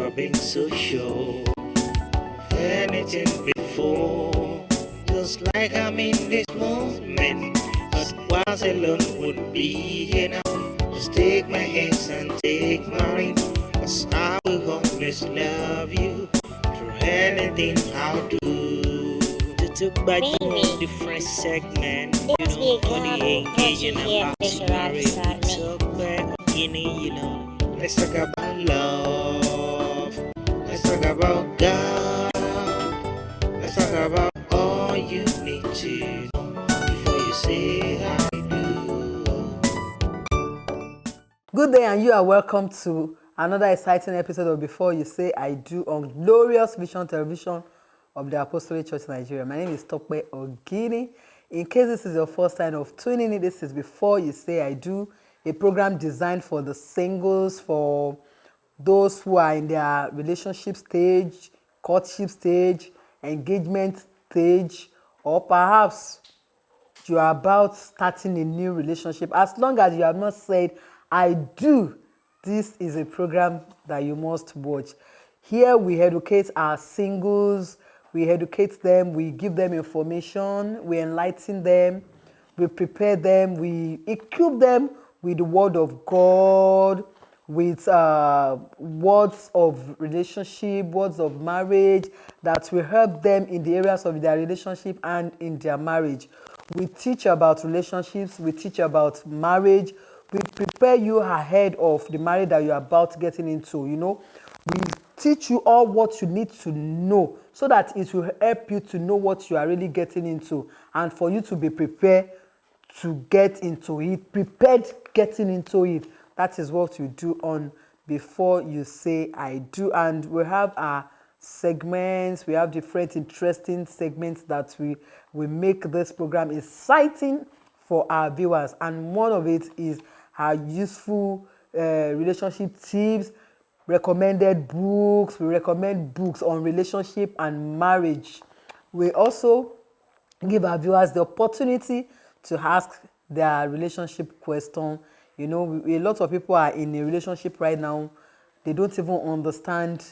never been so sure of anything before. Just like I'm in this moment, but once alone would be enough. Just take my hands and take mine, 'cause I will always love you through anything I'll do. To talk about different segment, for the engaging about marriage. Tope Oginni, let's talk about love. Let's talk about God. Let's talk about all you need to know before you say I do. Good day, and you are welcome to another exciting episode of Before You Say I Do on Glorious Vision Television of the Apostolic Church Nigeria. My name is Tope Oginni. In case this is your first time of tuning in, this is Before You Say I Do, a program designed for the singles, for those who are in their relationship stage, courtship stage, engagement stage, or perhaps you are about starting a new relationship. As long as you have not said, I do, this is a program that you must watch. Here we educate our singles, we educate them, we give them information, we enlighten them, we prepare them, we equip them with the word of God, with words of relationship, words of marriage that will help them in the areas of their relationship and in their marriage. We teach about relationships, we teach about marriage, we prepare you ahead of the marriage that you're about getting into, We teach you all what you need to know so that it will help you to know what you are really getting into and for you to be prepared to get into it, prepared getting into it. That is what you do on Before You Say I Do. And we have our segments, we have different interesting segments that we make this program exciting for our viewers. And one of it is our useful relationship tips, recommended books. We recommend books on relationship and marriage. We also give our viewers the opportunity to ask their relationship question. A lot of people are in a relationship right now. They don't even understand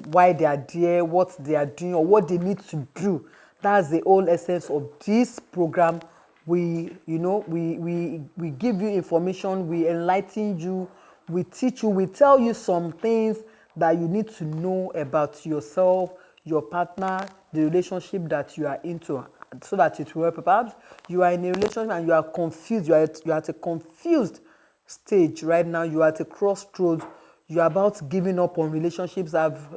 why they are there, what they are doing, or what they need to do. That's the whole essence of this program. We give you information, we enlighten you, we teach you, we tell you some things that you need to know about yourself, your partner, the relationship that you are into, so that it will help. Perhaps you are in a relationship and you are confused, you are at a confused stage right now, you are at a crossroads, you are about giving up on relationships. I've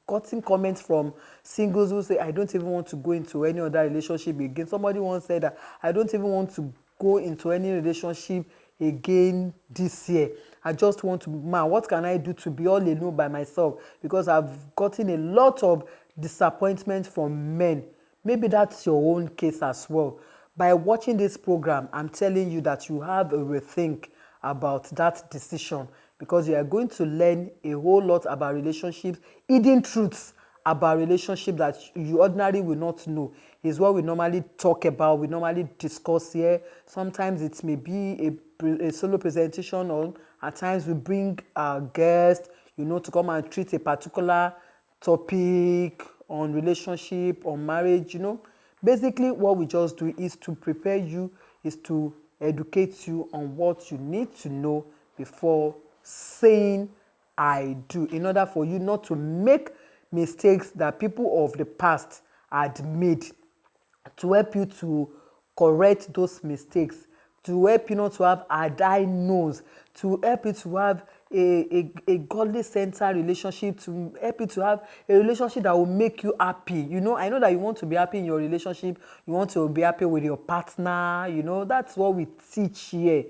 gotten comments from singles who say, I don't even want to go into any other relationship again. Somebody once said that I don't even want to go into any relationship again this year. I just want to, what can I do to be all alone by myself? Because I've gotten a lot of disappointment from men. Maybe that's your own case as well. By watching this program, I'm telling you that you have a rethink about that decision, because you are going to learn a whole lot about relationships, hidden truths about relationships that you ordinarily will not know. Is what we normally talk about, we normally discuss here. Sometimes it may be a solo presentation, or at times we bring our guests, to come and treat a particular topic on relationship, on marriage, Basically, what we just do is to prepare you, is to educate you on what you need to know before saying I do, in order for you not to make mistakes that people of the past had made, to help you to correct those mistakes, to help you not to have a die nose, to help you to have a godly-centered relationship, to help you to have a relationship that will make you happy. I know that you want to be happy in your relationship, you want to be happy with your partner, that's what we teach here.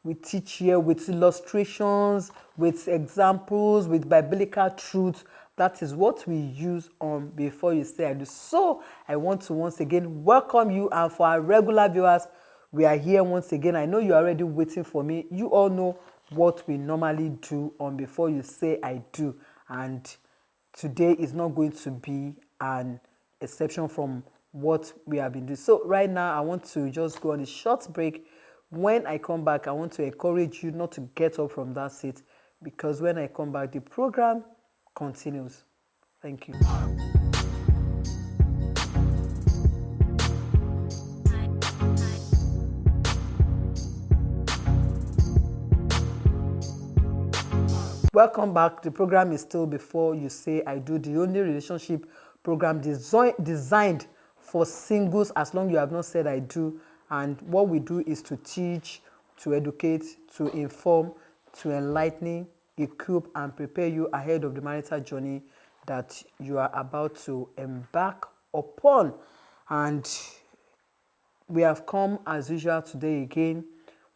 We teach here with illustrations, with examples, with biblical truths. That is what we use on Before You Say I Do. So I want to once again welcome you, and for our regular viewers, we are here once again. I know you are already waiting for me. You all know what we normally do on Before You Say I Do, and today is not going to be an exception from what we have been doing. So right now, I want to just go on a short break. When I come back, I want to encourage you not to get up from that seat, because when I come back, the program continues. Thank you. Welcome back. The program is still Before You Say I Do, the only relationship program designed for singles as long you have not said I do. And what we do is to teach, to educate, to inform, to enlighten, equip, and prepare you ahead of the marital journey that you are about to embark upon. And we have come as usual today again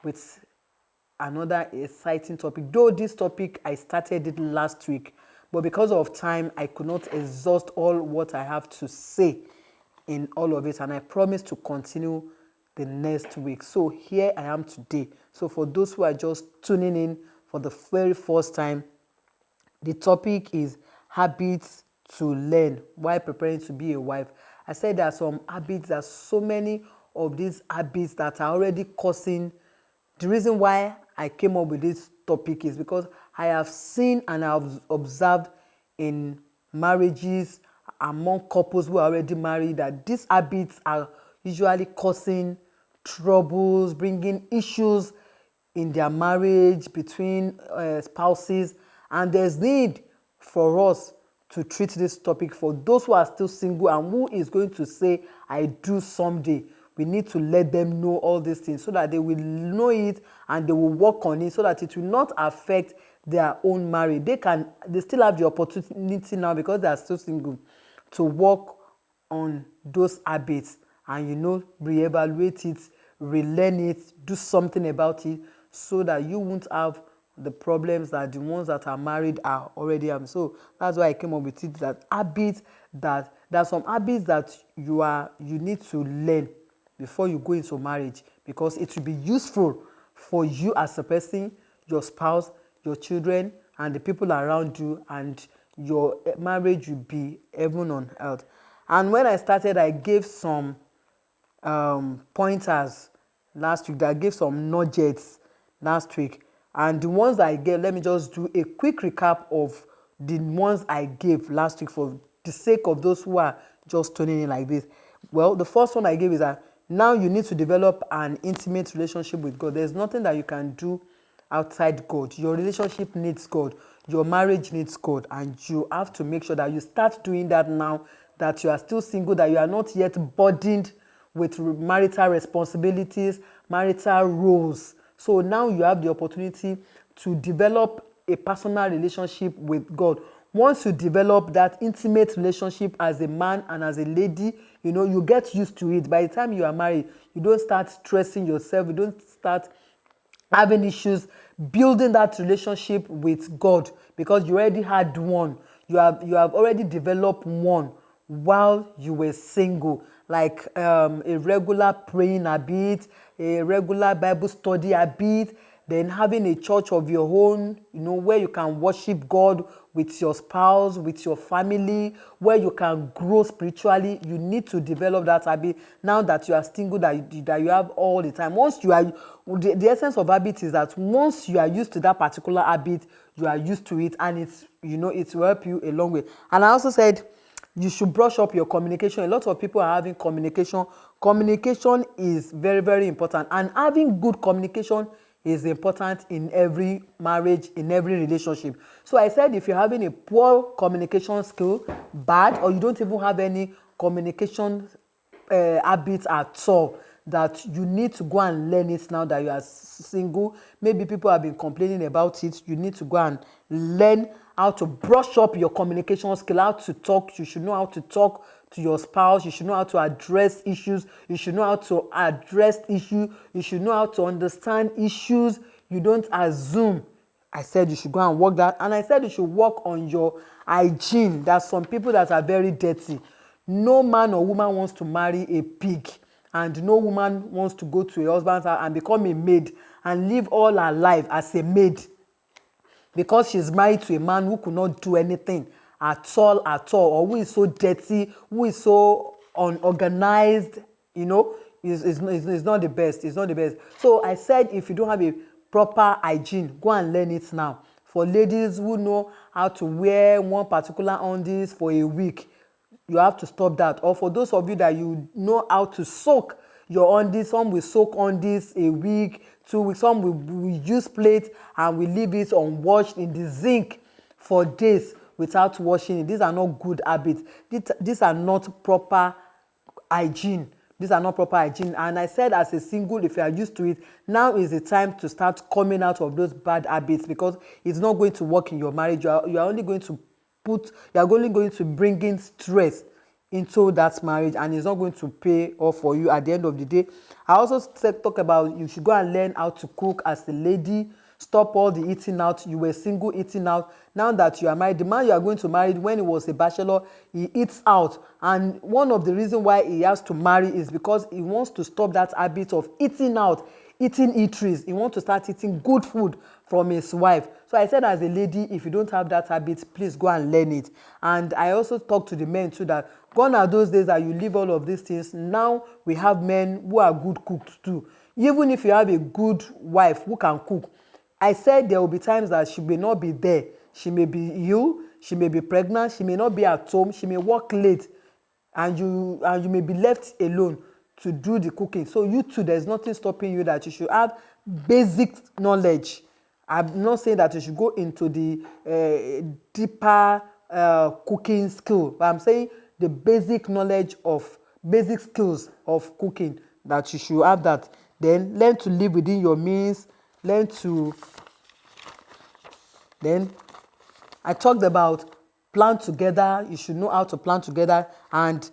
with another exciting topic. Though this topic I started it last week, but because of time I could not exhaust all what I have to say in all of it, and I promise to continue the next week. So here I am today. So for those who are just tuning in for the very first time, the topic is habits to learn while preparing to be a wife. I said there are some habits, there are so many of these habits that are already causing. The reason why I came up with this topic is because I have seen and I have observed in marriages among couples who are already married that these habits are usually causing troubles, bringing issues in their marriage between spouses, and there's need for us to treat this topic for those who are still single and who is going to say I do someday. We need to let them know all these things so that they will know it and they will work on it so that it will not affect their own marriage. They still have the opportunity now because they are still single to work on those habits and reevaluate it, relearn it, do something about it so that you won't have the problems that the ones that are married are already having. So that's why I came up with it, that there are some habits that you need to learn before you go into marriage, because it will be useful for you as a person, your spouse, your children, and the people around you, and your marriage will be heaven on earth. And when I started, I gave some pointers last week, I gave some nuggets last week, and the ones I gave, let me just do a quick recap of the ones I gave last week for the sake of those who are just tuning in like this. Well, the first one I gave is that now you need to develop an intimate relationship with God. There's nothing that you can do outside God. Your relationship needs God. Your marriage needs God. And you have to make sure that you start doing that now that you are still single, that you are not yet burdened with marital responsibilities, marital roles. So now you have the opportunity to develop a personal relationship with God. Once you develop that intimate relationship as a man and as a lady, you get used to it. By the time you are married, you don't start stressing yourself. You don't start having issues building that relationship with God because you already had one. You have already developed one while you were single, like a regular praying habit, a regular Bible study habit, then having a church of your own, where you can worship God with your spouse, with your family, where you can grow spiritually. You need to develop that habit now that you are single, that you have all the time. Once you are, the essence of habit is that once you are used to that particular habit, you are used to it, and it's, it will help you a long way. And I also said, you should brush up your communication. A lot of people are having communication. Communication is very, very important. And having good communication is important in every marriage, in every relationship. So I said if you're having a poor communication skill, bad, or you don't even have any communication habits at all, that you need to go and learn it now that you are single. Maybe people have been complaining about it. You need to go and learn how to brush up your communication skill, how to talk. You should know how to talk to your spouse. You should know how to address issues. You should know how to address issues. You should know how to understand issues. You don't assume. I said you should go and work that. And I said you should work on your hygiene. There's some people that are very dirty. No man or woman wants to marry a pig. And no woman wants to go to a husband's house and become a maid and live all her life as a maid because she's married to a man who could not do anything at all, or who is so dirty, who is so unorganized, is not the best. It's not the best. So I said if you don't have a proper hygiene, go and learn it now for ladies who know how to wear one particular undies for a week, you have to stop that. Or for those of you that you know how to soak your undies, some will soak undies a week, 2 weeks, some will use plate and we leave it unwashed in the zinc for days without washing it. These are not good habits. These are not proper hygiene. These are not proper hygiene. And I said, as a single, if you are used to it, now is the time to start coming out of those bad habits, because it's not going to work in your marriage. You are only going to bring in stress into that marriage, and it's not going to pay off for you at the end of the day. I also talk about you should go and learn how to cook as a lady. Stop all the eating out. You were single, eating out. Now that you are married, the man you are going to marry, when he was a bachelor, he eats out. And one of the reasons why he has to marry is because he wants to stop that habit of eating out, eating eateries. He wants to start eating good food from his wife. So I said, as a lady, if you don't have that habit, please go and learn it. And I also talk to the men too, that gone are those days that you leave all of these things. Now we have men who are good cooks too. Even if you have a good wife who can cook, I said there will be times that she may not be there. She may be ill, she may be pregnant, she may not be at home, she may work late, and you may be left alone to do the cooking. So you too, there's nothing stopping you that you should have basic knowledge. I'm not saying that you should go into the deeper cooking skill, but I'm saying the basic knowledge of basic skills of cooking, that you should have that. Then learn to live within your means. Then I talked about plan together. You should know how to plan together. And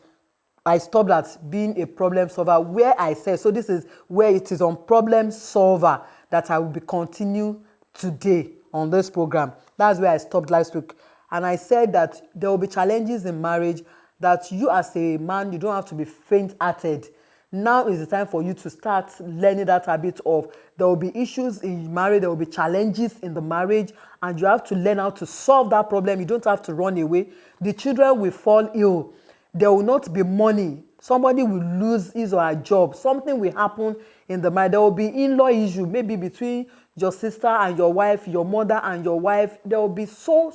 I stopped at being a problem solver, where I said, so this is where it is on problem solver that I will be continue today on this program. That's where I stopped last week. And I said that there will be challenges in marriage, that you as a man, you don't have to be faint-hearted. Now is the time for you to start learning that habit of, there will be issues in marriage, there will be challenges in the marriage, and you have to learn how to solve that problem. You don't have to run away. The children will fall ill. There will not be money. Somebody will lose his or her job. Something will happen in the marriage. There will be in-law issue, maybe between your sister and your wife, your mother and your wife. There will be so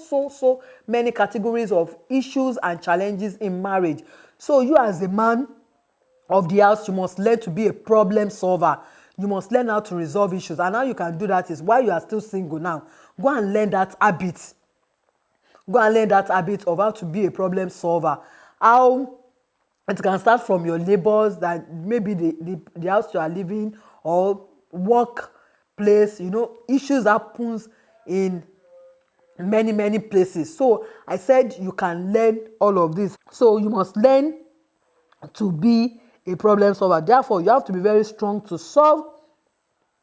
many categories of issues and challenges in marriage. So you as a man of the house, you must learn to be a problem solver. You must learn how to resolve issues. And how you can do that is, while you are still single now, go and learn that habit. Go and learn that habit of how to be a problem solver. How it can start from your neighbors, that maybe the house you are living, or workplace. Issues happens in many places. So I said you can learn all of this. So you must learn to be a problem solver. Therefore, you have to be very strong to solve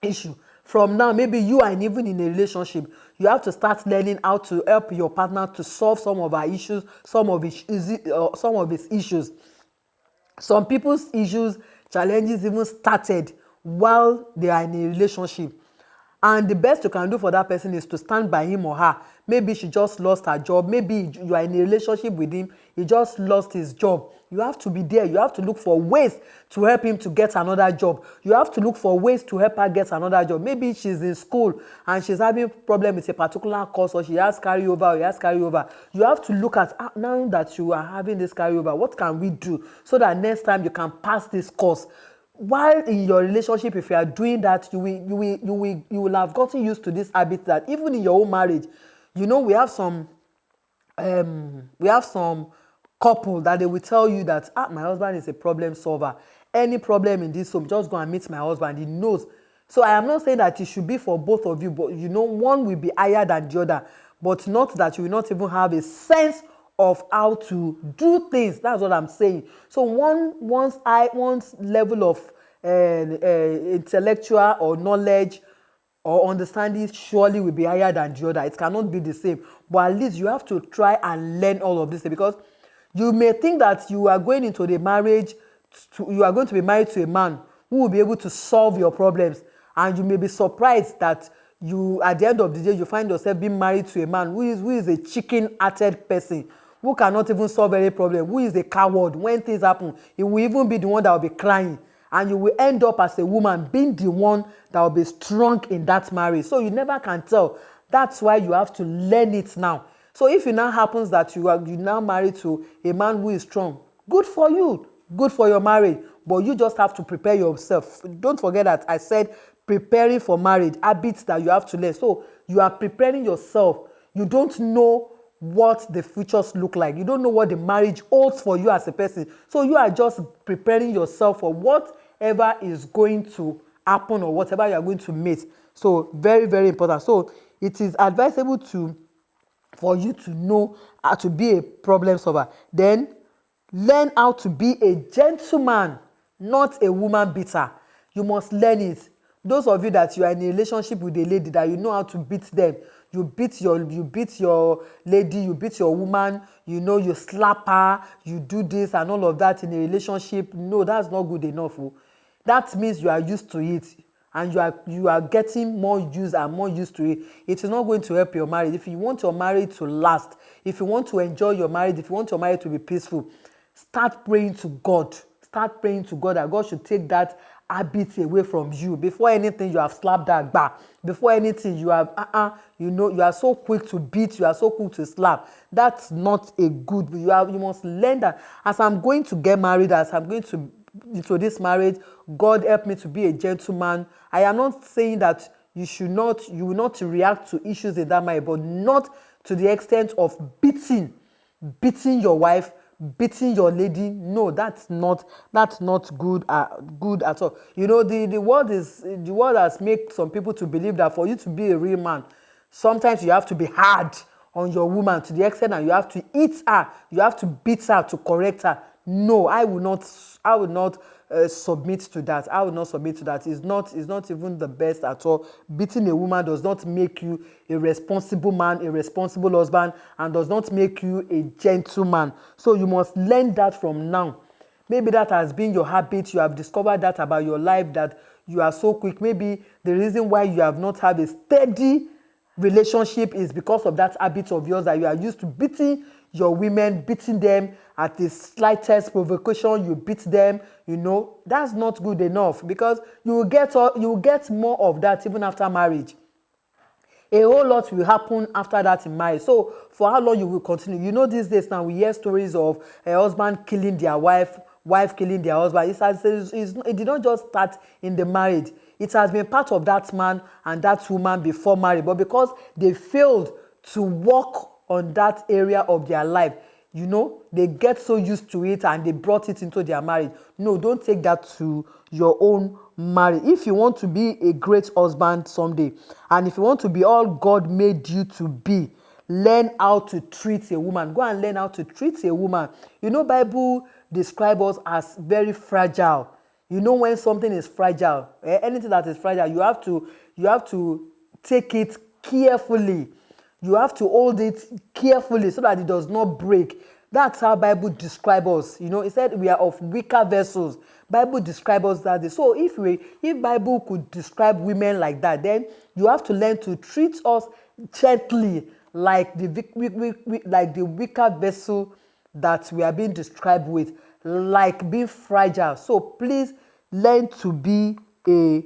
issue. From now, maybe you are even in a relationship, you have to start learning how to help your partner to solve some of our issues, some of his issues. Some people's issues, challenges even started while they are in a relationship. And the best you can do for that person is to stand by him or her. Maybe she just lost her job. Maybe you are in a relationship with him, he just lost his job. You have to be there. You have to look for ways to help him to get another job. You have to look for ways to help her get another job. Maybe she's in school and she's having problem with a particular course, or she has carryover, or he has carryover. You have to look at, now that you are having this carryover, what can we do so that next time you can pass this course? While in your relationship, if you are doing that, you will have gotten used to this habit, that even in your own marriage, we have some couple that they will tell you that, my husband is a problem solver. Any problem in this home, just go and meet my husband. He knows. So I am not saying that it should be for both of you, but one will be higher than the other, but not that you will not even have a sense of how to do things. That's what I'm saying. So one's level of intellectual or knowledge or understanding surely will be higher than the other. It cannot be the same. But at least you have to try and learn all of this, because you may think that you are going into the marriage, you are going to be married to a man who will be able to solve your problems. And you may be surprised that at the end of the day, you find yourself being married to a man who is a chicken-hearted person, who cannot even solve any problem, who is a coward. When things happen, he will even be the one that will be crying. And you will end up as a woman being the one that will be strong in that marriage. So you never can tell. That's why you have to learn it now. So if it now happens that you now married to a man who is strong, good for you, good for your marriage, but you just have to prepare yourself. Don't forget that I said preparing for marriage, habits that you have to learn. So you are preparing yourself. You don't know what the futures look like. You don't know what the marriage holds for you as a person. So you are just preparing yourself for whatever is going to happen or whatever you are going to meet. So very, very important. So it is advisable for you to know how to be a problem solver. Then learn how to be a gentleman, not a woman beater. You must learn it. Those of you that you are in a relationship with a lady that you know how to beat them, you beat your lady, you beat your woman, you slap her, you do this and all of that in a relationship. No, that's not good enough. That means you are used to it, and you are getting more used and more used to it. It is not going to help your marriage. If you want your marriage to last, if you want to enjoy your marriage, if you want your marriage to be peaceful, start praying to God. Start praying to God that God should take that habit away from you. Before anything, you have slapped that back. Before anything, you have you are so quick to beat, you are so quick to slap. That's not a good. You must learn that. As I'm going to get married, as I'm going to into this marriage, God help me to be a gentleman. I am not saying that you will not react to issues in that marriage, but not to the extent of beating your wife, beating your lady. No, that's not good at all. The world has made some people to believe that for you to be a real man, sometimes you have to be hard on your woman to the extent that you have to hit her, you have to beat her to correct her. No, I will not submit to that. I will not submit to that. It's not even the best at all. Beating a woman does not make you a responsible man, a responsible husband, and does not make you a gentleman. So you must learn that from now. Maybe that has been your habit. You have discovered that about your life, that you are so quick. Maybe the reason why you have not had a steady relationship is because of that habit of yours, that you are used to beating your women, beating them at the slightest provocation. You beat them. That's not good enough, because you will get more of that even after marriage. A whole lot will happen after that in marriage. So for how long you will continue? These days now we hear stories of a husband killing their wife killing their husband. It did not just start in the marriage. It has been part of that man and that woman before marriage, but because they failed to work on that area of their life, they get so used to it and they brought it into their marriage. No, don't take that to your own marriage. If you want to be a great husband someday, and if you want to be all God made you to be, learn how to treat a woman. Go and learn how to treat a woman. Bible describes us as very fragile. When something is fragile, anything that is fragile, you have to take it carefully. You have to hold it carefully so that it does not break. That's how Bible describes us. It said we are of weaker vessels. Bible describes us that way. So if Bible could describe women like that, then you have to learn to treat us gently, like the weaker vessel that we are being described with, like being fragile. So please learn to be a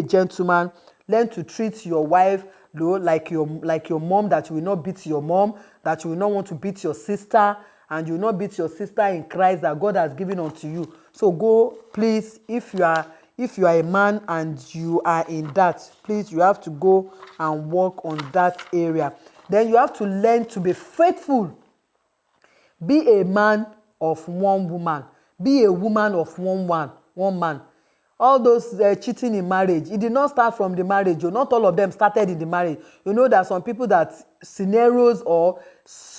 gentleman. Learn to treat your wife like your mom, that you will not beat your mom, that you will not want to beat your sister, and you will not beat your sister in Christ that God has given unto you. So go, please, if you are a man and you are in that, please, you have to go and work on that area. Then you have to learn to be faithful. Be a man of one woman. Be a woman of one man. All those cheating in marriage, it did not start from the marriage. Not all of them started in the marriage. There are some people that scenarios or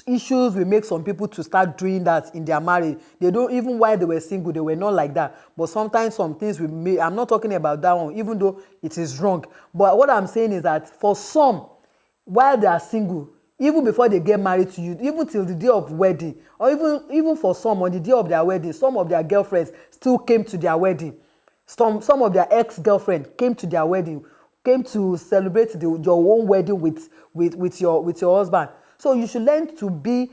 issues will make some people to start doing that in their marriage. They don't, even while they were single, they were not like that. But sometimes some things will make, I'm not talking about that one, even though it is wrong. But what I'm saying is that for some, while they are single, even before they get married to you, even till the day of wedding, or even for some on the day of their wedding, some of their girlfriends still came to their wedding. Some of their ex-girlfriend came to their wedding, came to celebrate your own wedding with your husband. So you should learn to be,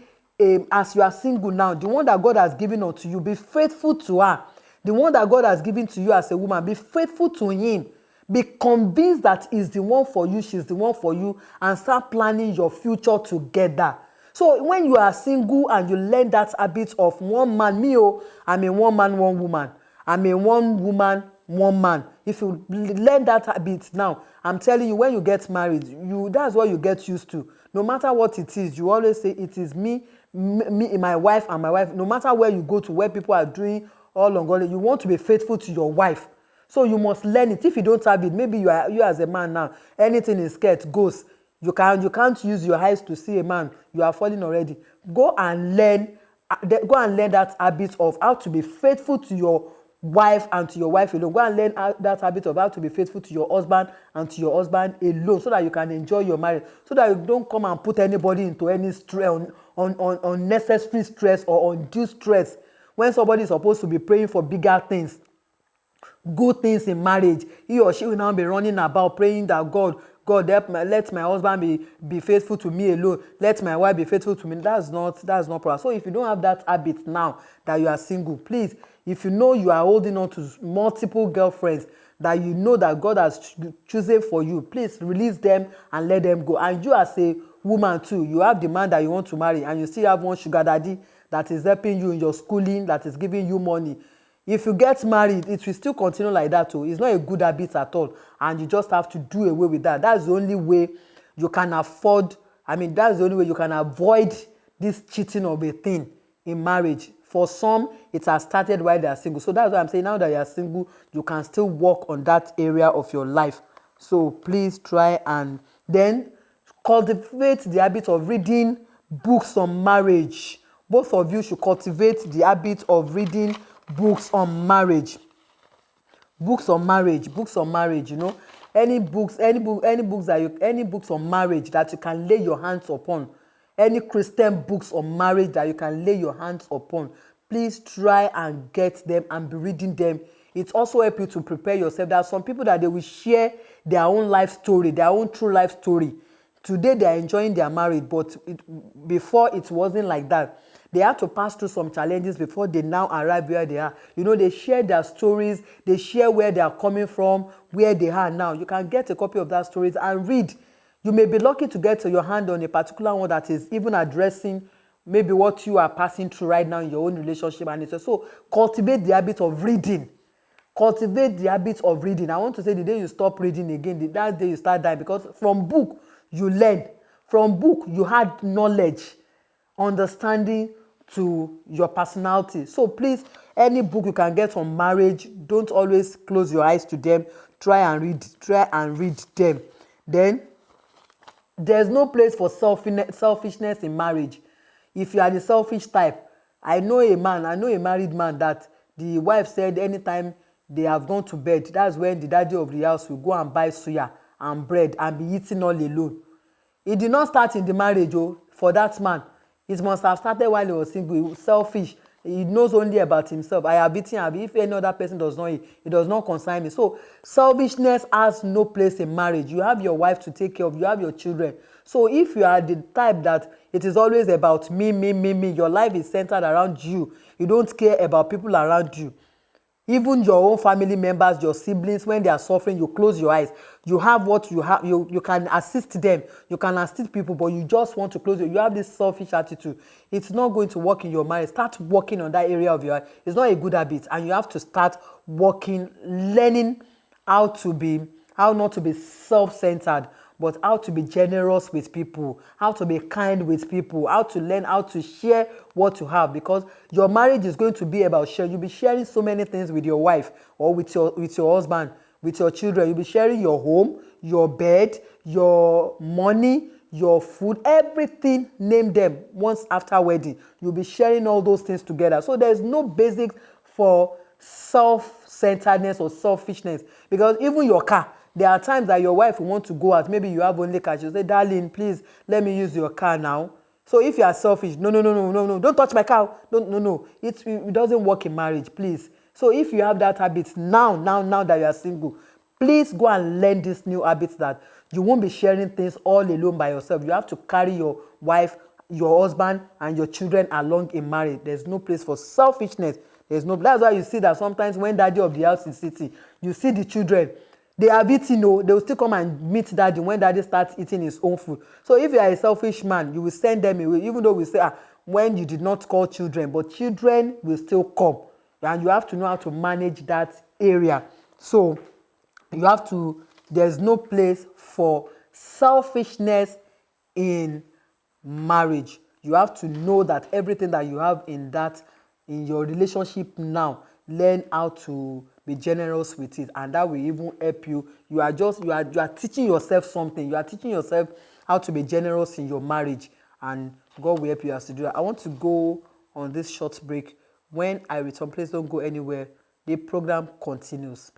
as you are single now, the one that God has given unto you, be faithful to her. The one that God has given to you as a woman, be faithful to him. Be convinced that he's the one for you, she's the one for you, and start planning your future together. So when you are single and you learn that habit of one man, I'm a one man, one woman. I'm a one woman, one man. If you learn that habit now, I'm telling you, when you get married, that's what you get used to. No matter what it is, you always say it is me, my wife, and my wife. No matter where you go to, where people are doing all on, you want to be faithful to your wife. So you must learn it. If you don't have it, maybe you as a man now, anything in skirt goes. You can't use your eyes to see a man. You are falling already. Go and learn that habit of how to be faithful to your wife and to your wife alone. Go and learn that habit of how to be faithful to your husband and to your husband alone, so that you can enjoy your marriage, so that you don't come and put anybody into any stress, on unnecessary stress or undue stress, when somebody is supposed to be praying for bigger things, good things in marriage. He or she will now be running about praying that God help let my husband be faithful to me alone, let my wife be faithful to me. That's not proper. So if you don't have that habit now that you are single, please, if you know you are holding on to multiple girlfriends that you know that God has chosen for you, please release them and let them go. And you as a woman too, you have the man that you want to marry, and you still have one sugar daddy that is helping you in your schooling, that is giving you money. If you get married, it will still continue like that too. It's not a good habit at all, and you just have to do away with that. That's the only way you can afford, that's the only way you can avoid this cheating of a thing in marriage. For some, it has started while they are single. So that's why I'm saying, now that you are single, you can still work on that area of your life. So please try and then cultivate the habit of reading books on marriage. Both of you should cultivate the habit of reading books on marriage. Books on marriage, any books on marriage that you can lay your hands upon, any Christian books on marriage that you can lay your hands upon, please try and get them and be reading them. It also helps you to prepare yourself. There are some people that they will share their own life story, their own true life story. Today they are enjoying their marriage, but before it wasn't like that. They had to pass through some challenges before they now arrive where they are. They share their stories, they share where they are coming from, where they are now. You can get a copy of that stories and read. You may be lucky to get your hand on a particular one that is even addressing maybe what you are passing through right now in your own relationship. And so cultivate the habit of reading. Cultivate the habit of reading. I want to say the day you stop reading again, that day you start dying, because from book you learn. From book you had knowledge, understanding to your personality. So please, any book you can get on marriage, don't always close your eyes to them. Try and read them. Then there's no place for selfishness in marriage. If you are the selfish type, I know a married man that the wife said anytime they have gone to bed, that's when the daddy of the house will go and buy suya and bread and be eating all alone. It did not start in the marriage for that man. It must have started while he was single. He was selfish. He knows only about himself. I have eaten. If any other person does not eat, it does not concern me. So selfishness has no place in marriage. You have your wife to take care of. You have your children. So if you are the type that it is always about me, your life is centered around you. You don't care about people around you. Even your own family members, your siblings, when they are suffering, you close your eyes. You have what you have. You can assist them. You can assist people, but you just want to close your. You have this selfish attitude. It's not going to work in your marriage. Start working on that area of your life. It's not a good habit, and you have to start working, learning how not to be self-centered, but how to be generous with people, how to be kind with people, how to learn how to share what you have, because your marriage is going to be about sharing. You'll be sharing so many things with your wife or with your husband, with your children. You'll be sharing your home, your bed, your money, your food, everything, name them. Once after wedding, you'll be sharing all those things together. So there's no basics for self-centeredness or selfishness, because even your car, there are times that your wife will want to go out. Maybe you have only car. She'll say, darling, please, let me use your car now. So if you are selfish, no, don't touch my car. No. It doesn't work in marriage, please. So if you have that habit now that you are single, please go and learn this new habit that you won't be sharing things all alone by yourself. You have to carry your wife, your husband, and your children along in marriage. There's no place for selfishness. That's why you see that sometimes when daddy of the house is sitting, you see the children. They have eaten, no, they will still come and meet daddy when daddy starts eating his own food. So if you are a selfish man, you will send them away, even though we say, when you did not call children, but children will still come. And you have to know how to manage that area. So you have to, there's no place for selfishness in marriage. You have to know that everything that you have in your relationship now, learn how to be generous with it, and that will even help you. You are teaching yourself something. You are teaching yourself how to be generous in your marriage, and God will help you as to do that. I want to go on this short break. When I return, please don't go anywhere. The program continues.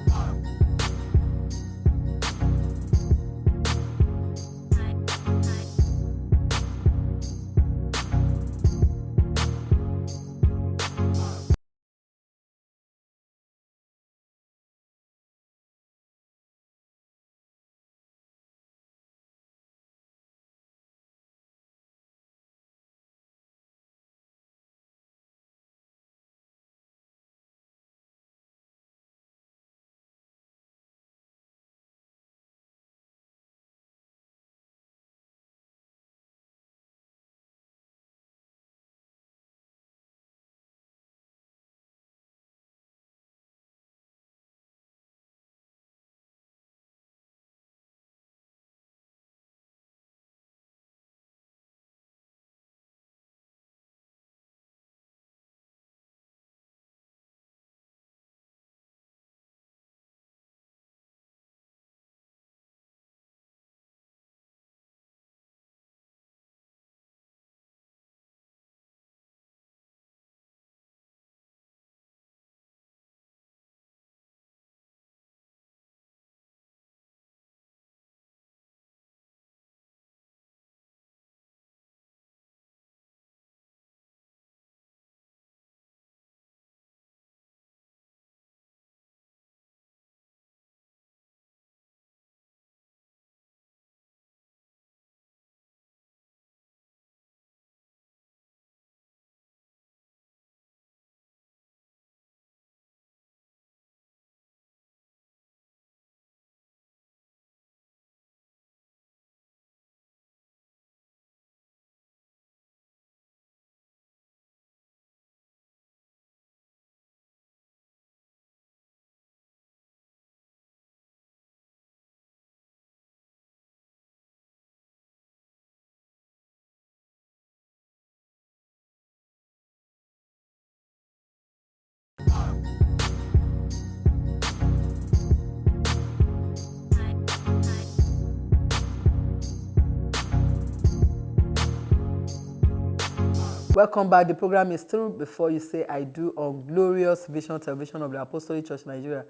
Welcome back. The program is still Before You Say I Do on Glorious Vision Television of the Apostolic Church Nigeria.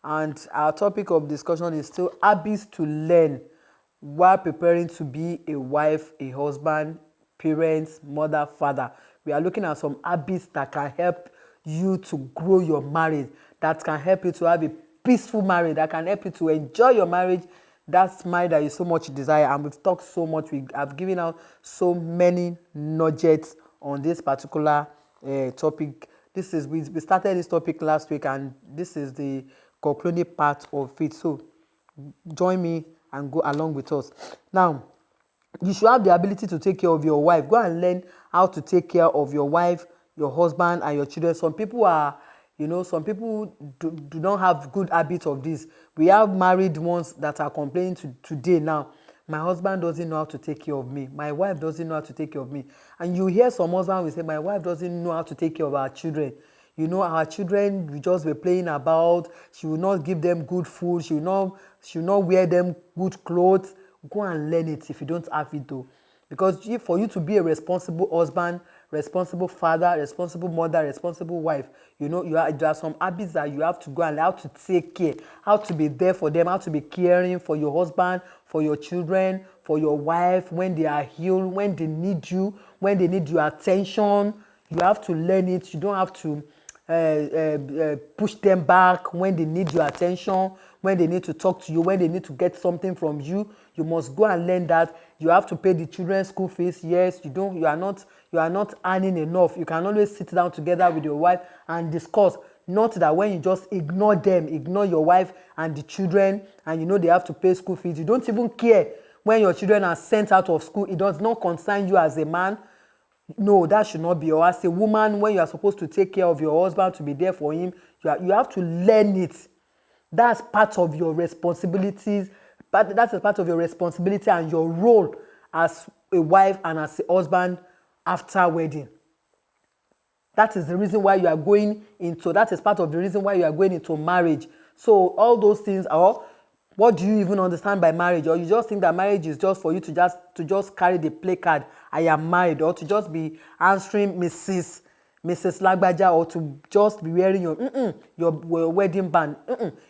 And our topic of discussion is still habits to learn while preparing to be a wife, a husband, parents, mother, father. We are looking at some habits that can help you to grow your marriage, that can help you to have a peaceful marriage, that can help you to enjoy your marriage. That's marriage that you so much desire. And we've talked so much. We have given out so many nuggets on this particular topic. We started this topic last week, and this is the concluding part of it. So join me and go along with us. Now, you should have the ability to take care of your wife. Go and learn how to take care of your wife, your husband, and your children. Some people do not have good habits of this. We have married ones that are complaining today now. My husband doesn't know how to take care of me. My wife doesn't know how to take care of me. And you hear some husbands will say, my wife doesn't know how to take care of our children. Our children will just be playing about. She will not give them good food. She will not wear them good clothes. Go and learn it if you don't have it though. Because for you to be a responsible husband, responsible father, responsible mother, responsible wife, there are some habits that you have to go and learn how to take care, how to be there for them, how to be caring for your husband, for your children, for your wife, when they are ill, when they need you, when they need your attention. You have to learn it. You don't have to push them back when they need your attention, when they need to talk to you, when they need to get something from you. You must go and learn that. You have to pay the children's school fees. Yes, you are not earning enough. You can always sit down together with your wife and discuss. Not that when you just ignore them, ignore your wife and the children, and you know they have to pay school fees. You don't even care when your children are sent out of school. It does not concern you as a man. No, that should not be. Or as a woman, when you are supposed to take care of your husband, to be there for him, you have to learn it. That's part of your responsibilities. But that's a part of your responsibility and your role as a wife and as a husband after wedding. That is the reason why you are going into, that is part of the reason why you are going into marriage. So all those things are, what do you even understand by marriage? Or you just think that marriage is just for you to just carry the placard, I am married, or to just be answering Mrs. Lagbaja, or to just be wearing your wedding band.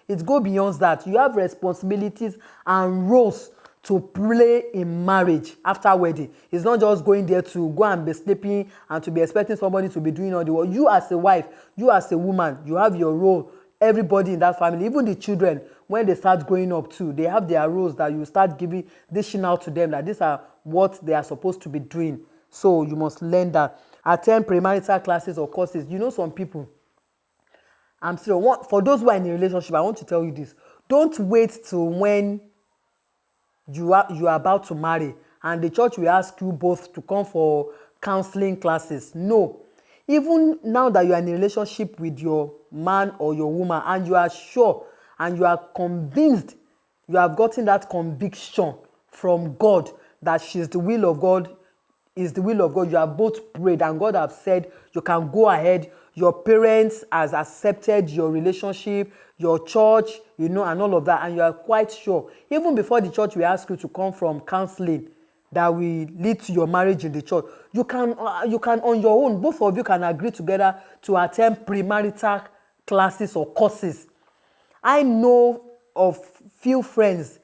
It goes beyond that. You have responsibilities and roles to play in marriage after wedding. It's not just going there to go and be sleeping and to be expecting somebody to be doing all the work. You as a wife, you as a woman, you have your role. Everybody in that family, even the children, when they start growing up too, they have their roles that you start dishing out to them, that these are what they are supposed to be doing. So you must learn that. Attend premarital classes or courses. You know, some people, I'm serious, for those who are in a relationship, I want to tell you this. Don't wait till when you are about to marry and the church will ask you both to come for counseling classes. No. Even now that you are in a relationship with your man or your woman and you are sure and you are convinced, you have gotten that conviction from God that she's the will of God, is the will of God. You have both prayed and God have said you can go ahead. Your parents has accepted your relationship, your church, you know, and all of that, and you are quite sure. Even before the church will ask you to come from counseling that will lead to your marriage in the church, you can on your own, both of you can agree together to attend premarital classes or courses. I know of few friends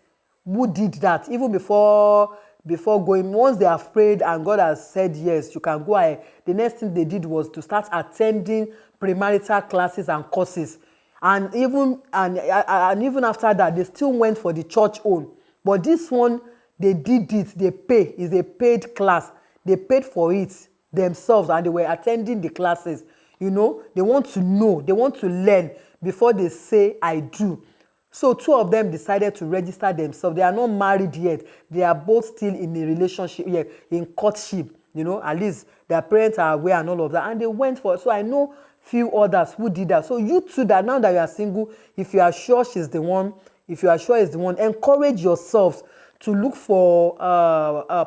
who did that even before going. Once they have prayed and God has said yes, you can go ahead, the next thing they did was to start attending premarital classes and courses. And even after that, they still went for the church own. But this one, they did it, they pay. It's a paid class. They paid for it themselves and they were attending the classes. You know, they want to know, they want to learn before they say, I do. So two of them decided to register themselves. They are not married yet. They are both still in a relationship, in courtship. You know, at least their parents are aware and all of that. And they went for it. So I know few others who did that. So you too, that now that you are single, if you are sure she's the one, if you are sure it's the one, encourage yourselves to look for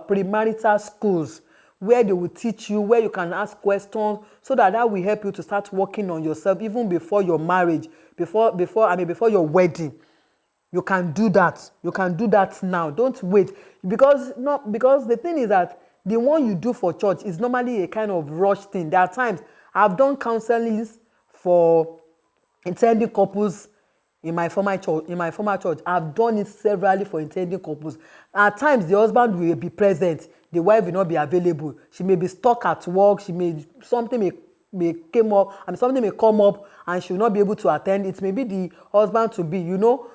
premarital schools where they will teach you, where you can ask questions, so that will help you to start working on yourself even before your marriage, before your wedding. You can do that. You can do that now. Don't wait. Because the thing is that the one you do for church is normally a kind of rush thing. There are times I've done counseling for intending couples in my former church. I've done it severally for intending couples. At times the husband will be present, the wife will not be available. She may be stuck at work. Something may come up and she will not be able to attend. It may be the husband to be, you know,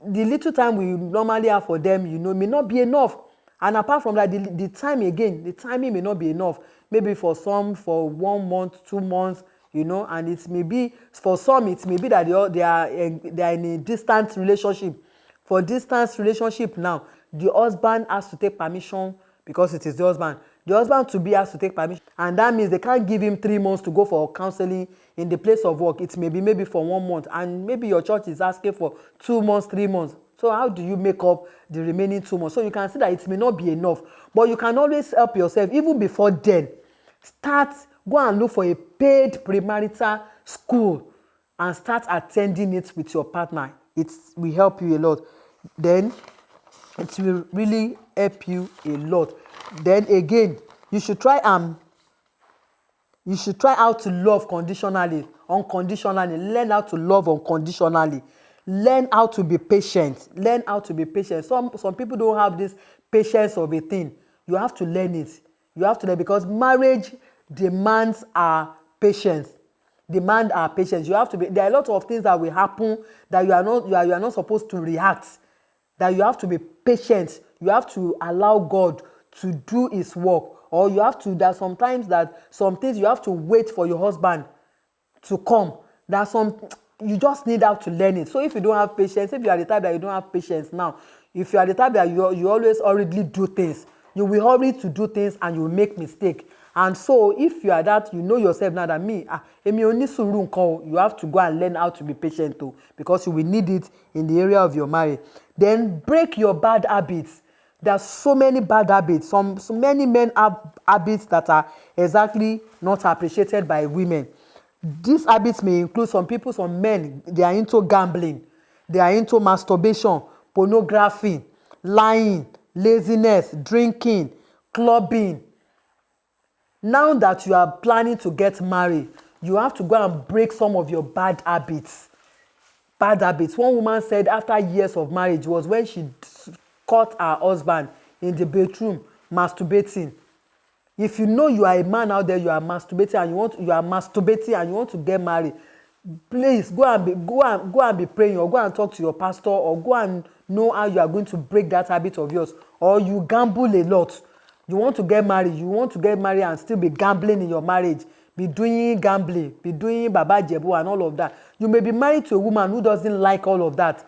the little time we normally have for them, you know, may not be enough. And apart from that, the timing may not be enough. Maybe for some, for 1 month, 2 months, you know, and it may be, for some, it may be that they are in a distant relationship. For distance relationship now, the husband has to take permission because it is the husband. The husband to be has to take permission. And that means they can't give him 3 months to go for counseling in the place of work. It may be maybe for 1 month. And maybe your church is asking for 2 months, 3 months. So how do you make up the remaining 2 months? So you can see that it may not be enough. But you can always help yourself even before then. Go and look for a paid premarital school and start attending it with your partner. It will help you a lot. Then it will really help you a lot. Then again, you should try how to love unconditionally. Learn how to love unconditionally. Learn how to be patient. Some people don't have this patience of a thing. You have to learn it. You have to learn, because marriage demands our patience. You have to be. There are a lot of things that will happen that you are not supposed to react. That you have to be patient. You have to allow God to do His work, or you have to. That sometimes that some things you have to wait for your husband to come. There's some, you just need how to learn it. So if you don't have patience, if you are the type that you don't have patience now, if you are the type that you always hurriedly do things, you will hurry to do things and you will make mistake. And so if you are that, you know yourself now that èmi ò ní sùúrù nǹkan o, you have to go and learn how to be patient too, because you will need it in the area of your marriage. Then break your bad habits. There are so many bad habits. So many men have habits that are exactly not appreciated by women. These habits may include some men, they are into gambling, they are into masturbation, pornography, lying, laziness, drinking, clubbing. Now that you are planning to get married, you have to go and break some of your bad habits. Bad habits. One woman said after years of marriage was when she caught her husband in the bedroom masturbating. If you know you are a man out there, you are masturbating and you want to get married, please go and be praying, or go and talk to your pastor, or go and know how you are going to break that habit of yours. Or you gamble a lot. You want to get married and still be gambling in your marriage, be doing gambling, be doing baba jebu and all of that. You may be married to a woman who doesn't like all of that.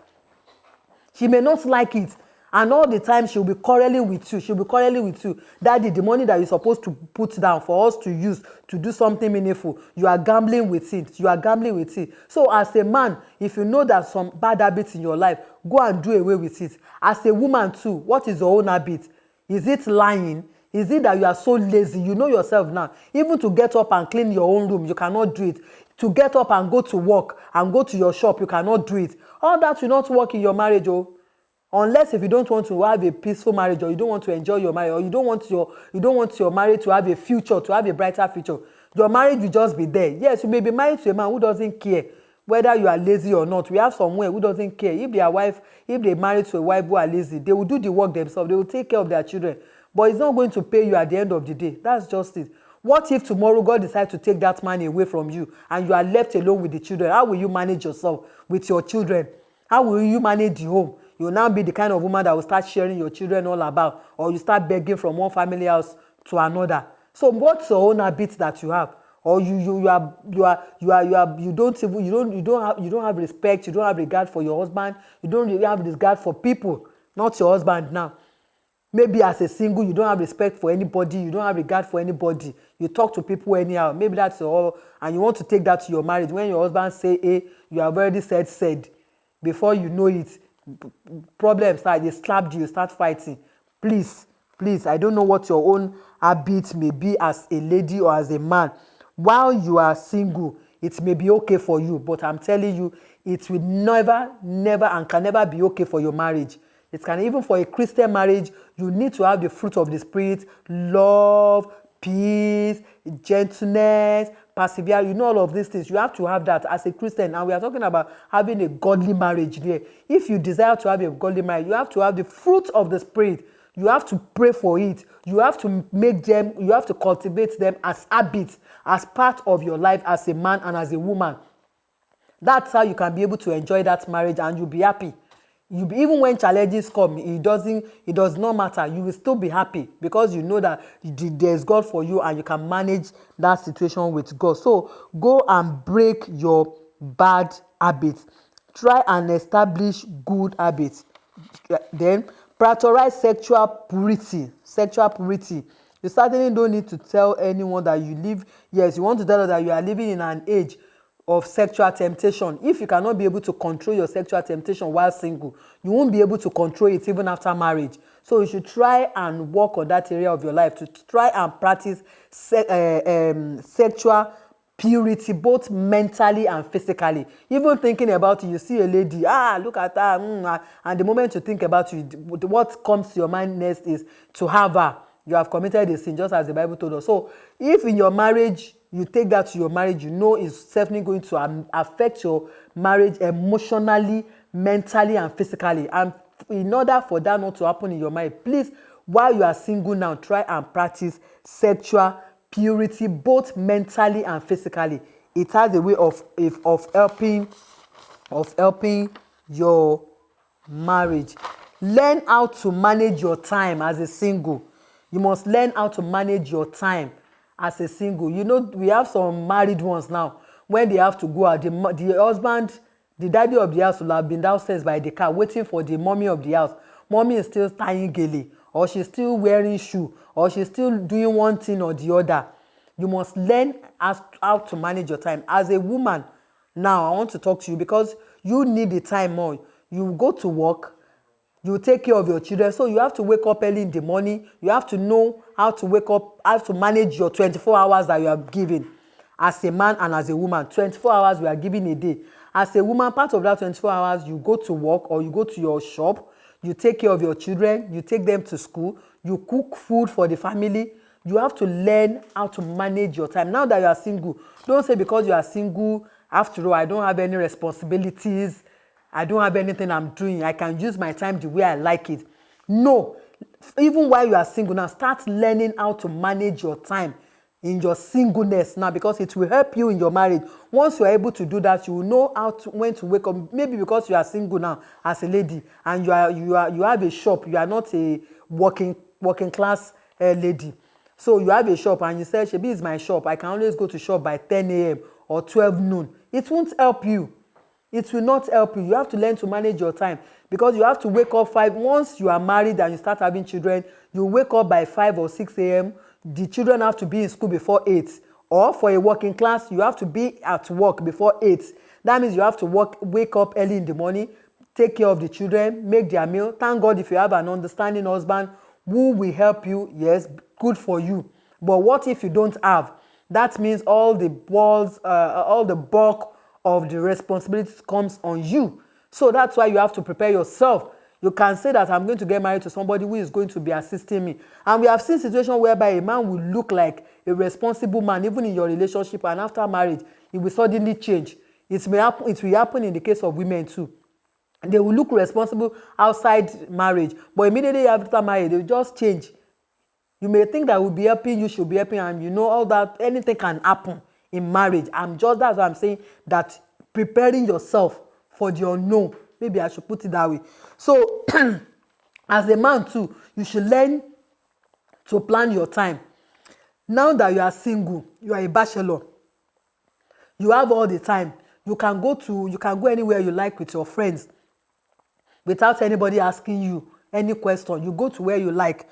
She may not like it, and all the time she'll be quarreling with you. Daddy, the money that you're supposed to put down for us to use to do something meaningful, you are gambling with it. So as a man, if you know that some bad habits in your life, go and do away with it. As a woman too, what is your own habit? Is it lying? Is it that you are so lazy? You know yourself now. Even to get up and clean your own room, you cannot do it. To get up and go to work and go to your shop, you cannot do it. All that will not work in your marriage, unless if you don't want to have a peaceful marriage, or you don't want to enjoy your marriage, or you don't want your marriage to have a future, to have a brighter future. Your marriage will just be there. Yes, you may be married to a man who doesn't care whether you are lazy or not. We have someone who doesn't care. If they married to a wife who are lazy, they will do the work themselves. They will take care of their children. But it's not going to pay you at the end of the day. That's just it. What if tomorrow God decides to take that man away from you and you are left alone with the children? How will you manage yourself with your children? How will you manage the home? You will now be the kind of woman that will start sharing your children all about, or you start begging from one family house to another. So what's your own habits that you have? Or you don't have respect, you don't have regard for your husband, you don't really have regard for people, not your husband now. Maybe as a single, you don't have respect for anybody, you don't have regard for anybody, you talk to people anyhow. Maybe that's all, and you want to take that to your marriage. When your husband say A, you have already said. Before you know it, problems start, they slapped you, start fighting. Please, I don't know what your own habits may be as a lady or as a man. While you are single, it may be okay for you, but I'm telling you, it will never and can never be okay for your marriage. It can, even for a Christian marriage, you need to have the fruit of the Spirit: love, peace, gentleness, perseverance. You know all of these things. You have to have that as a Christian. And we are talking about having a godly marriage there. If you desire to have a godly marriage, you have to have the fruit of the Spirit. You have to pray for it. You have to you have to cultivate them as habits, as part of your life as a man and as a woman. That's how you can be able to enjoy that marriage and you'll be happy. Even when challenges come, it does not matter. You will still be happy because you know that there's God for you and you can manage that situation with God. So go and break your bad habits. Try and establish good habits. Then prioritize sexual purity. You certainly don't need to tell anyone that you live. Yes, you want to tell them that you are living in an age of sexual temptation. If you cannot be able to control your sexual temptation while single, you won't be able to control it even after marriage. So you should try and work on that area of your life to try and practice sexual purity, both mentally and physically. Even thinking about it, you see a lady, look at her, and the moment you think about it, what comes to your mind next is to have her. You have committed a sin, just as the Bible told us. So if in your marriage, you take that to your marriage, you know it's certainly going to affect your marriage emotionally, mentally, and physically. And in order for that not to happen in your marriage, please, while you are single now, try and practice sexual purity, both mentally and physically. It has a way of helping your marriage. Learn how to manage your time as a single. You must learn how to manage your time as a single. You know, we have some married ones now. when they have to go out, the husband, the daddy of the house will have been downstairs by the car waiting for the mommy of the house. Mommy is still tying gele, or she's still wearing shoe, or she's still doing one thing or the other. You must learn how to manage your time. As a woman, now I want to talk to you because you need the time more. You go to work, you take care of your children, so you have to wake up early in the morning. You have to know how to wake up, how to manage your 24 hours that you are given. As a man and as a woman, 24 hours we are given a day. As a woman, part of that 24 hours, you go to work or you go to your shop, you take care of your children, you take them to school, you cook food for the family. You have to learn how to manage your time. Now that you are single, don't say because you are single, after all, I don't have any responsibilities, I don't have anything I'm doing, I can use my time the way I like it. No, even while you are single now, start learning how to manage your time in your singleness now, because it will help you in your marriage. Once you are able to do that, you will know when to wake up. Maybe because you are single now as a lady and you have a shop, you are not a working class lady. So you have a shop and you say, Shebi is my shop, I can always go to shop by 10 a.m. or 12 noon. It won't help you. It will not help you. You have to learn to manage your time, because you have to wake up 5. Once you are married and you start having children, you wake up by 5 or 6 a.m. The children have to be in school before 8. Or for a working class, you have to be at work before 8. That means you have to wake up early in the morning, take care of the children, make their meal. Thank God if you have an understanding husband who will help you. Yes, good for you. But what if you don't have? That means all the bulk of the responsibilities comes on you. So that's why you have to prepare yourself. You can say that I'm going to get married to somebody who is going to be assisting me. And we have seen situations whereby a man will look like a responsible man even in your relationship, and after marriage it will suddenly change. It will happen in the case of women too. They will look responsible outside marriage, but immediately after marriage they will just change. You may think that will be helping, you should be helping, and you know all that anything can happen in marriage. That's what I'm saying, that preparing yourself for the unknown. Maybe I should put it that way. So as a man too, you should learn to plan your time. Now that you are single, you are a bachelor, you have all the time. You can go anywhere you like with your friends without anybody asking you any question. You go to where you like.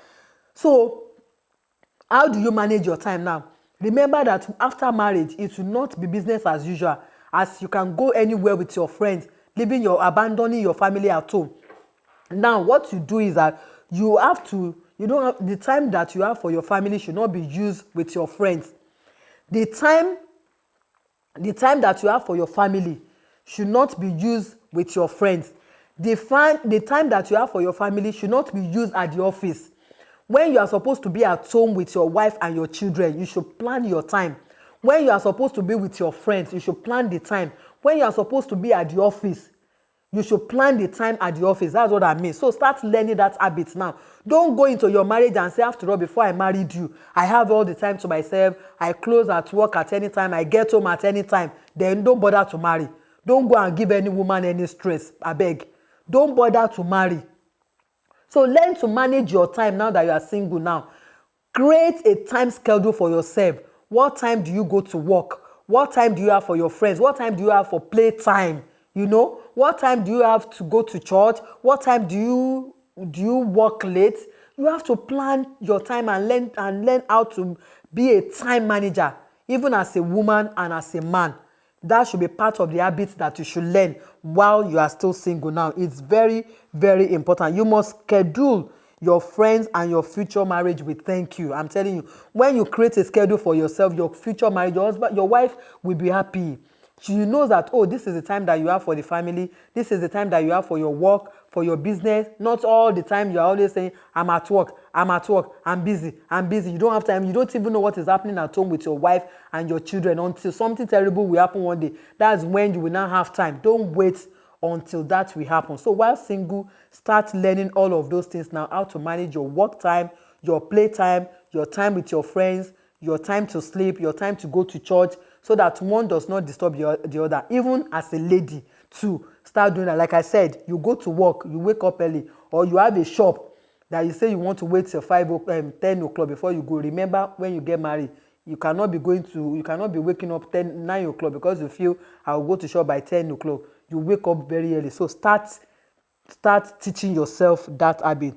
So how do you manage your time now? Remember that after marriage, it will not be business as usual, as you can go anywhere with your friends, abandoning your family at home. Now, what you do is that the time that you have for your family should not be used with your friends. The time that you have for your family should not be used with your friends. The time that you have for your family should not be used at the office. When you are supposed to be at home with your wife and your children, you should plan your time. When you are supposed to be with your friends, you should plan the time. When you are supposed to be at the office, you should plan the time at the office. That's what I mean. So start learning that habit now. Don't go into your marriage and say, after all, before I married you, I have all the time to myself. I close at work at any time. I get home at any time. Then don't bother to marry. Don't go and give any woman any stress. I beg. Don't bother to marry. So learn to manage your time now that you are single now. Create a time schedule for yourself. What time do you go to work? What time do you have for your friends? What time do you have for playtime? What time do you have to go to church? What time do you work late? You have to plan your time and learn how to be a time manager, even as a woman and as a man. That should be part of the habits that you should learn while you are still single now. It's very, very important. You must schedule your friends and your future marriage with thank you. I'm telling you, when you create a schedule for yourself, your future marriage, your husband, your wife will be happy. She knows that, oh, this is the time that you have for the family. This is the time that you have for your work, for your business. Not all the time you are always saying, I'm at work, I'm busy. You don't have time. You don't even know what is happening at home with your wife and your children until something terrible will happen one day. That's when you will not have time. Don't wait until that will happen. So while single, start learning all of those things now, how to manage your work time, your play time, your time with your friends, your time to sleep, your time to go to church, so that one does not disturb the other. Even as a lady too, start doing that. Like I said, you go to work, you wake up early, or you have a shop that you say you want to wait till 10 o'clock before you go. Remember, when you get married, You cannot be waking up 9 o'clock because you feel I'll go to shop by 10 o'clock. You wake up very early. So start teaching yourself that habit.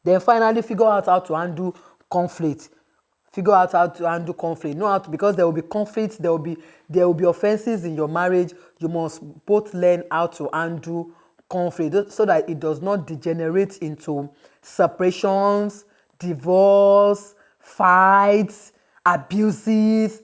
Then finally, figure out how to handle conflict. Know how to, because there will be conflicts, there will be offenses in your marriage. You must both learn how to handle conflict so that it does not degenerate into separations, divorce, fights, abuses,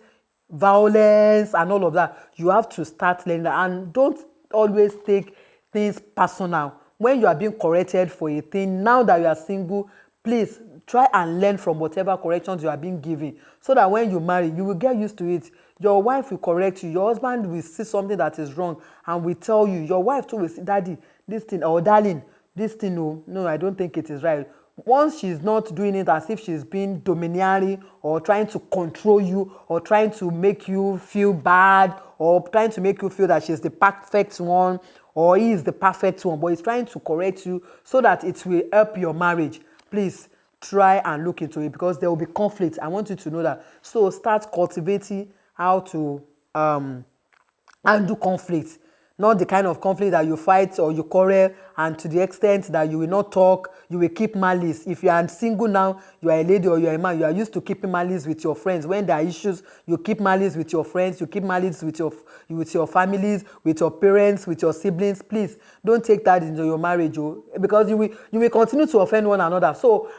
violence, and all of that. You have to start learning that, and don't always take things personal. When you are being corrected for a thing, now that you are single, please try and learn from whatever corrections you are being given, so that when you marry, you will get used to it. Your wife will correct you. Your husband will see something that is wrong and will tell you. Your wife too will say, daddy, this thing, or darling, this thing, no, I don't think it is right. Once she's not doing it as if she's being domineering or trying to control you or trying to make you feel bad or trying to make you feel that she's the perfect one or he is the perfect one, but he's trying to correct you so that it will help your marriage, please try and look into it, because there will be conflict. I want you to know that. So start cultivating how to handle conflict. Not the kind of conflict that you fight or you quarrel and to the extent that you will not talk, you will keep malice. If you are single now, you are a lady or you are a man, you are used to keeping malice with your friends. When there are issues, you keep malice with your friends, you keep malice with your families, with your parents, with your siblings. Please don't take that into your marriage, because you will continue to offend one another. So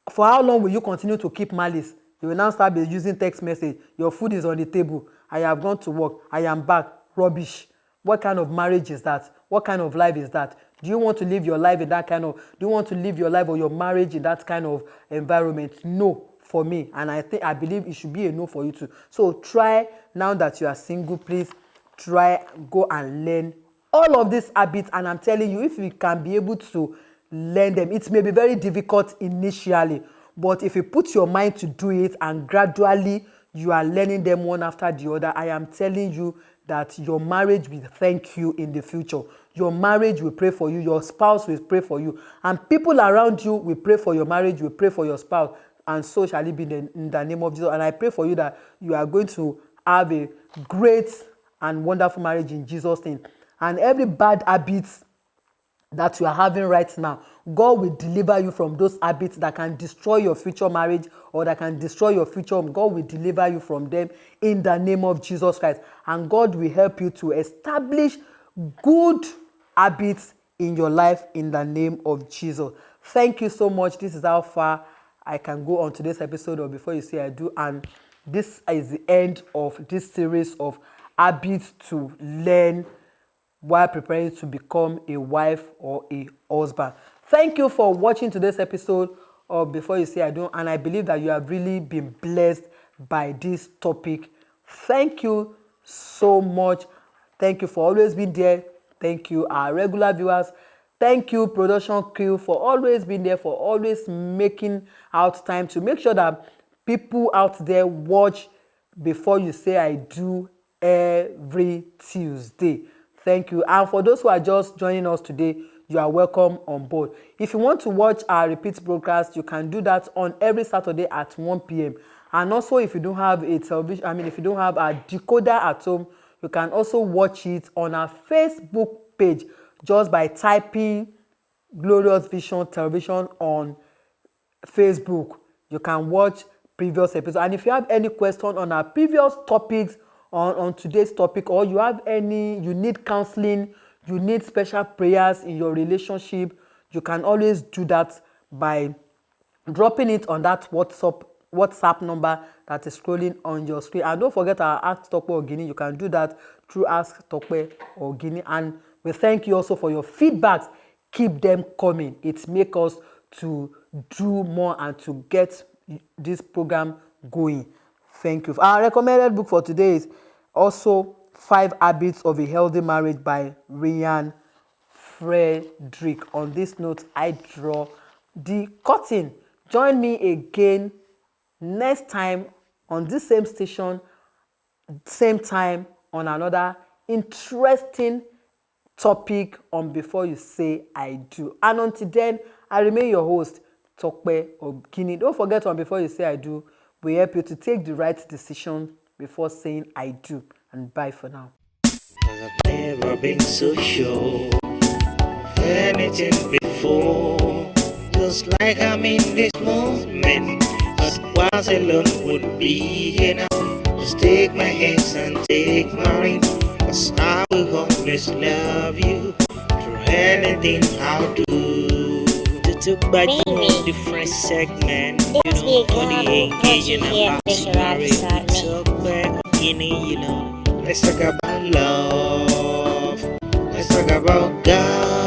for how long will you continue to keep malice? You will now start using text message. Your food is on the table. I have gone to work. I am back. Rubbish. What kind of marriage is that? What kind of life is that? Do you want to live your life in that kind of, do you want to live your life or your marriage in that kind of environment? No, for me. And I believe it should be a no for you too. So try, now that you are single, please try, go and learn all of these habits. And I'm telling you, if you can be able to learn them, it may be very difficult initially, but if you put your mind to do it and gradually you are learning them one after the other, I am telling you that your marriage will thank you in the future. Your marriage will pray for you. Your spouse will pray for you. And people around you will pray for your marriage, will pray for your spouse. And so shall it be in the name of Jesus. And I pray for you that you are going to have a great and wonderful marriage in Jesus' name. And every bad habit that you are having right now, God will deliver you from those habits that can destroy your future marriage or that can destroy your future. God will deliver you from them in the name of Jesus Christ. And God will help you to establish good habits in your life in the name of Jesus. Thank you so much. This is how far I can go on today's episode of Before You Say I Do. And this is the end of this series of habits to learn while preparing to become a wife or a husband. Thank you for watching today's episode of Before You Say I Do, and I believe that you have really been blessed by this topic. Thank you so much. Thank you for always being there. Thank you, our regular viewers. Thank you, production crew, for always being there, for always making out time to make sure that people out there watch Before You Say I Do every Tuesday. Thank you. And for those who are just joining us today, you are welcome on board. If you want to watch our repeat broadcast, you can do that on every Saturday at 1 p.m. And also, if you don't have a television, if you don't have a decoder at home, you can also watch it on our Facebook page just by typing Glorious Vision Television on Facebook. You can watch previous episodes. And if you have any question on our previous topics, on today's topic, or you need counseling, you need special prayers in your relationship, you can always do that by dropping it on that WhatsApp number that is scrolling on your screen. And don't forget our Ask Tope Oginni. You can do that through Ask Tope Oginni. And we thank you also for your feedbacks. Keep them coming. It makes us to do more and to get this program going. Thank you. Our recommended book for today is also 5 Habits of a Healthy Marriage by Ryan Frederick. On this note, I draw the curtain. Join me again next time on this same station, same time, on another interesting topic on Before You Say I Do. And until then, I remain your host, Tope Oginni. Don't forget, on Before You Say I Do, will help you to take the right decision before saying I do. And bye for now. 'Cause I've never been so sure of anything before. Just like I'm in this moment, but was alone would be enough. Just take my hands and take my ring, 'cause I will always love you through anything I'll do. To talk back on different segment, you know, for the engaging and backstory. Tope Oginni, you know. Let's talk about love. Let's talk about God.